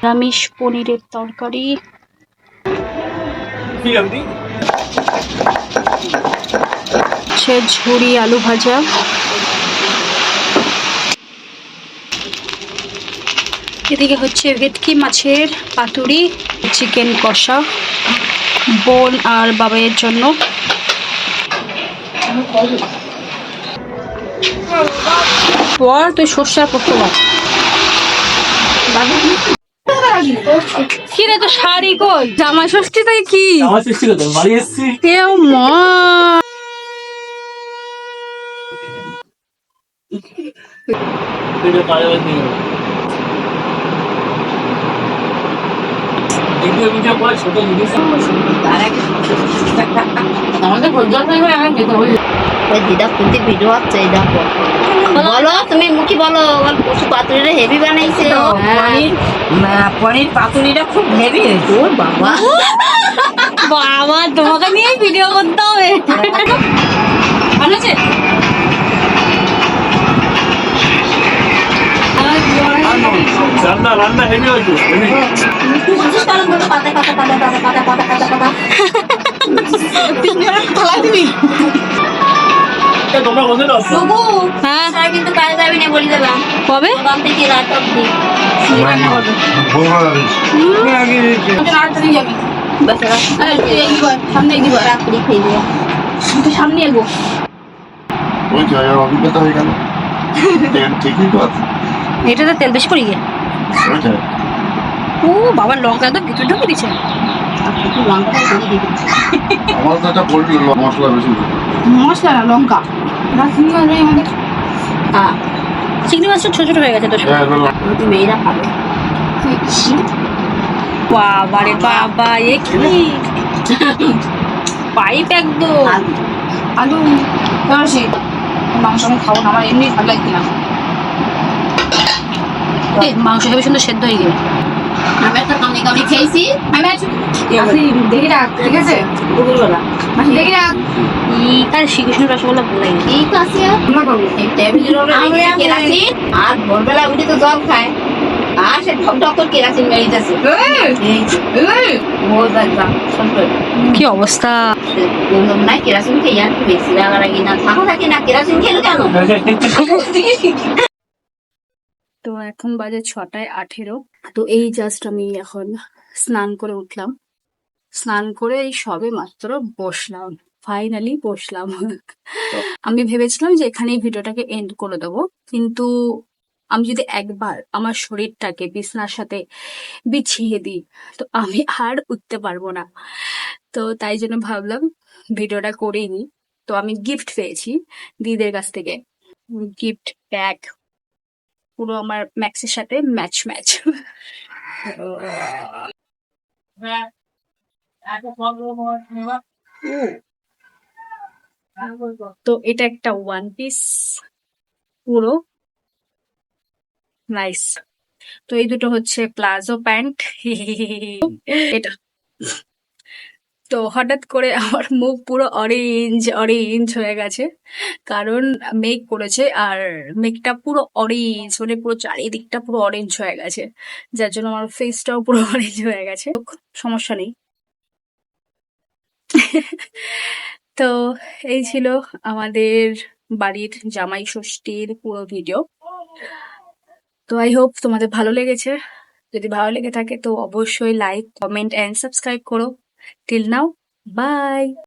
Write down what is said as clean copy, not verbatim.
নিরামিষ পনিরের তরকারি, ঝুরি আলু ভাজা, এদিকে হচ্ছে ভেটকি মাছের পাতুরি, চিকেন কষা বোন আর বাবাইয়ের জন্য। পর তুই সর্ষার পক্ষবার কি রে, তো শাড়ি কই? জামা ষষ্ঠী তাই কি কেউ মা দিদা খুলতে ভিডিও হচ্ছে, এই দেখো বলো তুমি মুখী বলো। পশু পাতুরিটা হেভি বানাইছে। পনির পাতুরিটা খুব হেভি হয়েছে। ওর বাবা বাবা, তোমাকে নিয়ে ভিডিও করতে হবে। ভালো আছে? রান্না হেভি হয়েছে। পাতা পাতা পাতা পাতা পাতা পাতা পাতা পাতা তোমরা বসে আছো? হ্যাঁ, স্যার কিন্তু কাজে যাবি না বলে দিলাম। কবে? সকাল থেকে রাত অবধি সামনে দিব, রাত্রি খেয়ে দিব। সামনে এগো ওই যে অভিজ্ঞতা হয়ে গেল। ঠিকই তো আছে। এটাতে তেল বেশি পড়ে গিয়ে। ওইটাই। ও বাবা, লঙ্কা তো ভিতরে ঢুকে দিচ্ছে। আমার তো এটা পড়লো মশলা বেশি। মশলা না, লঙ্কা। চিংড়ি মাছটা ছোট ছোট হয়ে গেছে তো। মেয়েরা খাবে। বাবা রে বাবা, এ কি পাইপ একদম। আলু মাংস আমি খাবো না, আমার এমনি ভালো লাগছে না। মাংস হেবি সুন্দর সেদ্ধ হয়ে গেল। আমি একটা কামড়ি কামড়ি খেয়েছি। আমি দেখি রাখ, ঠিক আছে? দেখি রাখ। আর শ্রীকৃষ্ণ রসগোল্লা বলে ঠিক আছে। আর ভোরবেলা উঠে তো জল খায়, আর সে ঢক ঢক করে কেরাসিন বেরিয়েছে। কি অবস্থা। নাই কেরাসিন খেয়ে আর কি বেশি রাগারাগি না থাকা থাকে না। কেরাসিন খেলো কেন? তো এখন বাজে 6:18। তো এই জাস্ট আমি এখন স্নান করে উঠলাম। স্নান করে এই সবে মাত্র বসলাম, ফাইনালি বসলাম। আমি ভেবেছিলাম যে এখানেই ভিডিওটাকে এন্ড করে দেবো, কিন্তু আমি যদি একবার আমার শরীরটাকে বিছানার সাথে বিছিয়ে দিই তো আমি আর উঠতে পারবো না। তো তাই জন্য ভাবলাম ভিডিওটা করেই নি। তো আমি গিফট পেয়েছি দিদির কাছ থেকে, গিফট ব্যাগ, পুরো আমার ম্যাক্সের সাথে ম্যাচ ম্যাচ। তো এটা একটা ওয়ান পিস, পুরো নাইস। তো এই দুটো হচ্ছে প্লাজো প্যান্ট। এটা তো হঠাৎ করে আমার মুখ পুরো অরেঞ্জ অরেঞ্জ হয়ে গেছে, কারণ মেঘ করেছে আর মেঘটা পুরো অরেঞ্জ, মানে পুরো চারিদিকটা পুরো অরেঞ্জ হয়ে গেছে, যার জন্য আমার ফেসটাও পুরো অরেঞ্জ হয়ে গেছে। সমস্যা নেই। তো এই ছিল আমাদের বাড়ির জামাই ষষ্ঠীর পুরো ভিডিও। তো আই হোপ তোমাদের ভালো লেগেছে। যদি ভালো লেগে থাকে তো অবশ্যই লাইক, কমেন্ট এন্ড সাবস্ক্রাইব করো। Till now, by.